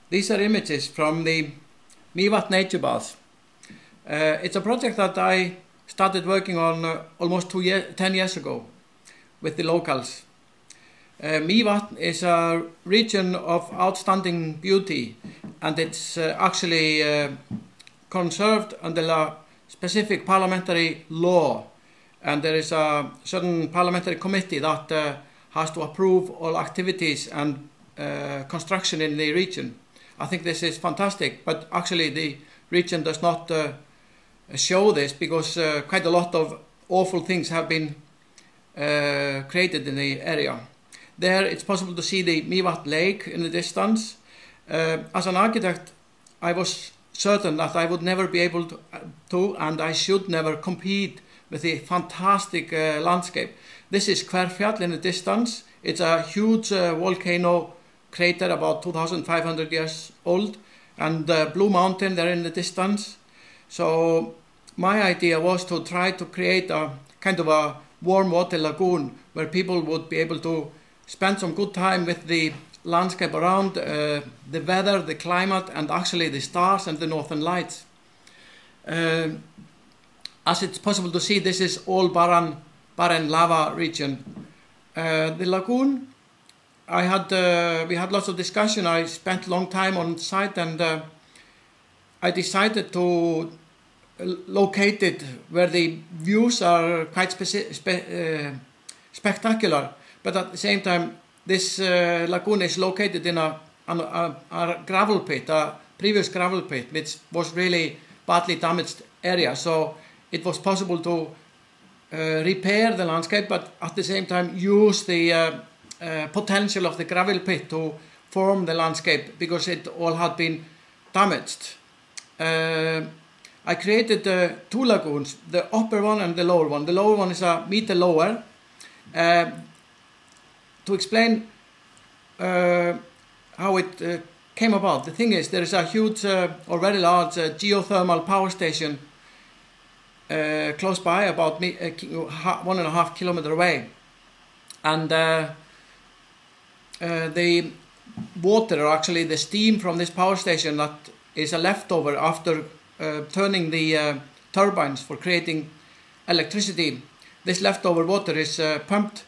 These are images from the Myvatn nature baths. It's a project that I started working on almost 10 years ago with the locals. Myvatn is a region of outstanding beauty, and it's actually conserved under a specific parliamentary law, and there is a certain parliamentary committee that has to approve all activities and construction in the region. I think this is fantastic, but actually the region does not show this because quite a lot of awful things have been created in the area. There it's possible to see the Myvatn lake in the distance. As an architect, I was certain that I would never be able to and I should never compete with the fantastic landscape. This is Hverfjall in the distance. It's a huge volcano crater about 2,500 years old, and Blue Mountain there in the distance. So my idea was to try to create a kind of a warm water lagoon where people would be able to spend some good time with the landscape around, the weather, the climate, and actually the stars and the northern lights. As it's possible to see, this is all barren lava region. The lagoon, we had lots of discussion. I spent a long time on site, and I decided to locate it where the views are quite spectacular, but at the same time this lagoon is located in a gravel pit, a previous gravel pit, which was really badly damaged area. So it was possible to repair the landscape, but at the same time use the potential of the gravel pit to form the landscape because it all had been damaged. I created two lagoons, the upper one and the lower one. The lower one is a meter lower. To explain how it came about, the thing is there is a huge or very large geothermal power station close by, about 1.5 kilometers away, and the water, or actually the steam from this power station, that is a leftover after turning the turbines for creating electricity. This leftover water is pumped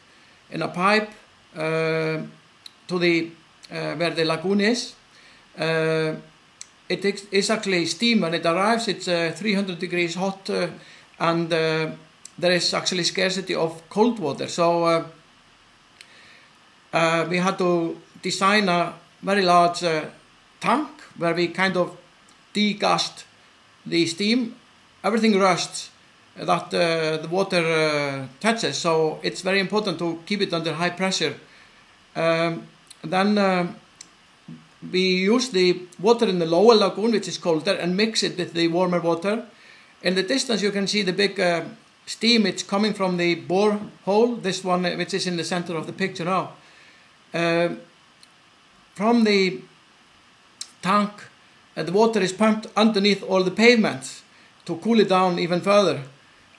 in a pipe to the where the lagoon is. It is actually steam when it arrives. It's 300 degrees hot, and there is actually scarcity of cold water. So we had to design a very large tank where we kind of degassed the steam. Everything rusts that the water touches, so it's very important to keep it under high pressure. Then we use the water in the lower lagoon, which is colder, and mix it with the warmer water. In the distance you can see the big steam. It's coming from the borehole, this one which is in the center of the picture now. From the tank, the water is pumped underneath all the pavements to cool it down even further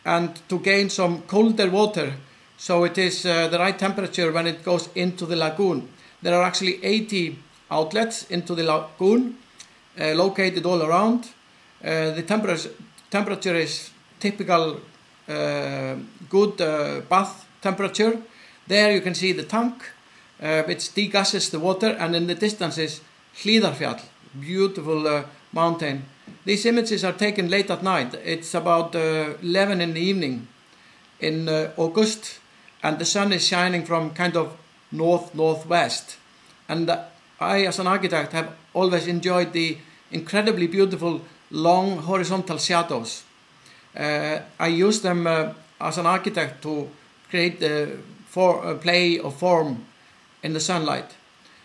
and to gain some colder water, so it is the right temperature when it goes into the lagoon. There are actually 80 outlets into the lagoon located all around. The temperature is typical good bath temperature. There you can see the tank which degasses the water, and in the distance is Hlíðarfjall, beautiful mountain. These images are taken late at night. It's about 11 in the evening in August, and the sun is shining from kind of northwest. And I, as an architect, have always enjoyed the incredibly beautiful long horizontal shadows. I use them as an architect to create the play of form in the sunlight.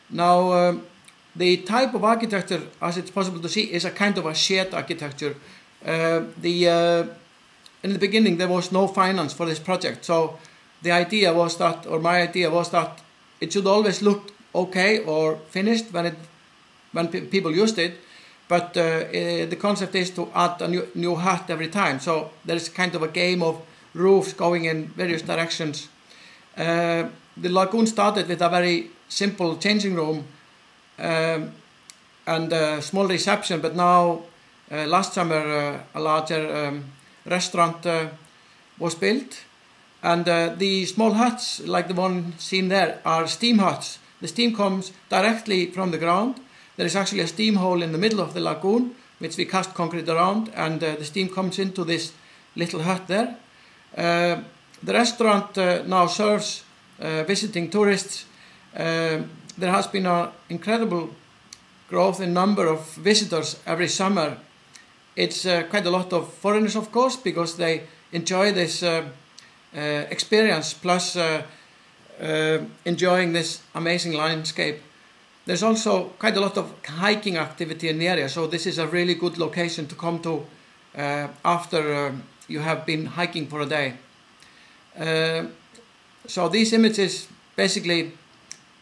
Now, the type of architecture, as it's possible to see, is a kind of a shared architecture. In the beginning, there was no finance for this project, so the idea was that, or my idea was that, it should always look okay or finished when people used it, but the concept is to add a new hat every time. So there is kind of a game of roofs going in various directions. The lagoon started with a very simple changing room and a small reception, but now last summer a larger restaurant was built. And the small huts, like the one seen there, are steam huts. The steam comes directly from the ground. There is actually a steam hole in the middle of the lagoon, which we cast concrete around, and the steam comes into this little hut there. The restaurant now serves visiting tourists. There has been an incredible growth in number of visitors every summer. It's quite a lot of foreigners, of course, because they enjoy this experience, plus enjoying this amazing landscape. There's also quite a lot of hiking activity in the area, so this is a really good location to come to after you have been hiking for a day. So these images basically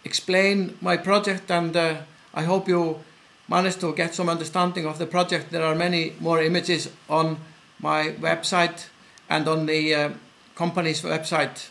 explain my project, and I hope you managed to get some understanding of the project. There are many more images on my website and on the company's website.